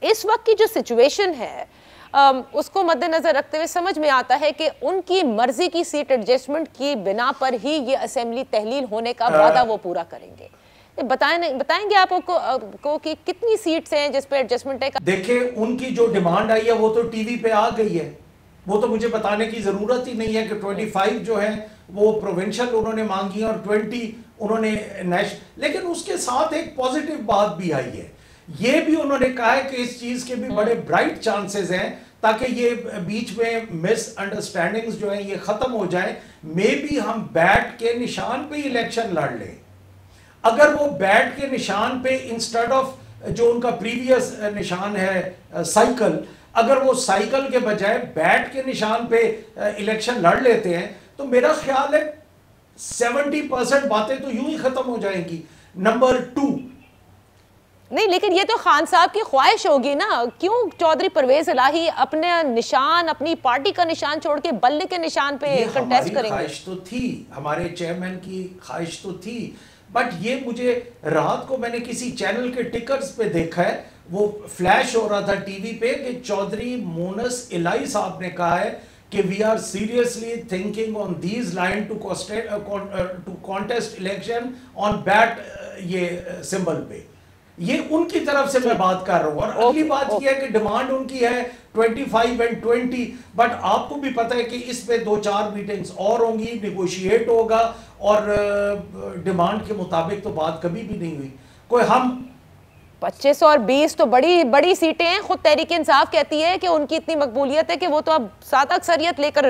इस वक्त की जो सिचुएशन है उसको मद्देनजर रखते हुए समझ में आता है कि उनकी मर्जी की सीट एडजस्टमेंट की बिना पर ही ये असेंबली तहलील होने का वादा वो पूरा करेंगे। बताएंगे आपको कि कितनी सीट्स हैं जिस पे एडजस्टमेंट है? देखिए, उनकी जो डिमांड आई है वो तो टीवी पे आ गई है, वो तो मुझे बताने की जरूरत ही नहीं है कि 25 जो है वो प्रोविंशियल उन्होंने मांगी और 20 उन्होंने नेशनल। लेकिन उसके साथ एक पॉजिटिव बात भी आई है, ये भी उन्होंने कहा है कि इस चीज के भी बड़े ब्राइट चांसेस हैं ताकि ये बीच में मिसअंडरस्टैंडिंग्स जो है ये खत्म हो जाए। मे बी हम बैट के निशान पे इलेक्शन लड़ लें। अगर वो बैट के निशान पे इंस्टेड ऑफ जो उनका प्रीवियस निशान है साइकिल, अगर वो साइकिल के बजाय बैट के निशान पे इलेक्शन लड़ लेते हैं तो मेरा ख्याल है 70% बातें तो यूं ही खत्म हो जाएंगी। नंबर 2, नहीं, लेकिन ये तो खान साहब की ख्वाहिश होगी ना। क्यों चौधरी परवेज इलाही अपने निशान, अपनी पार्टी का निशान छोड़ के बल्ले के निशान पे कंटेस्ट करेंगे? ख्वाहिश तो थी, हमारे चेयरमैन की ख्वाहिश तो थी, बट ये मुझे रात को मैंने किसी चैनल के टिकर्स पे देखा है, वो फ्लैश हो रहा था टीवी पे कि चौधरी मोनस इलाही साहब ने कहा है कि we are seriously thinking on these line to contest election on bat ये सिंबल पे। ये उनकी तरफ से मैं बात कर रहा हूं। और अगली बात ये है कि डिमांड उनकी है 25 एंड 20, बट आपको भी पता है कि इस पे 2-4 मीटिंग्स और होंगी, निगोशिएट होगा और डिमांड के मुताबिक तो बात कभी भी नहीं हुई। कोई हम 25 और 20 तो बड़ी बड़ी सीटें हैं। खुद तहरीक इंसाफ कहती है कि उनकी इतनी मकबूलियत है कि वो तो अब 7 अक्सरियत लेकर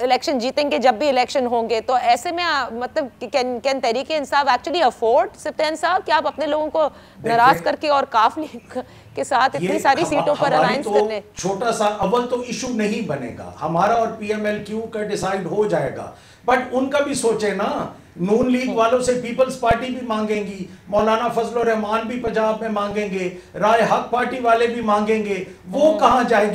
इलेक्शन जीतेंगे जब भी इलेक्शन होंगे। तो ऐसे में मतलब कैन तहरीक इंसाफ एक्चुअली अफोर्ड, सिप्तान साहब, कि आप अपने लोगों को नाराज करके और काफिले के साथ इतनी सारी सीटों पर अलायंस तो करने? छोटा सा अव्वल तो इशू नहीं बनेगा, हमारा और पीएमएलक्यू का डिसाइड हो जाएगा, बट उनका भी सोचे ना। नून लीग वालों से पीपल्स पार्टी भी मांगेंगी, मौलाना फजल रहमान भी पंजाब में मांगेंगे, राय हक पार्टी वाले भी मांगेंगे, वो कहां जाएंगे?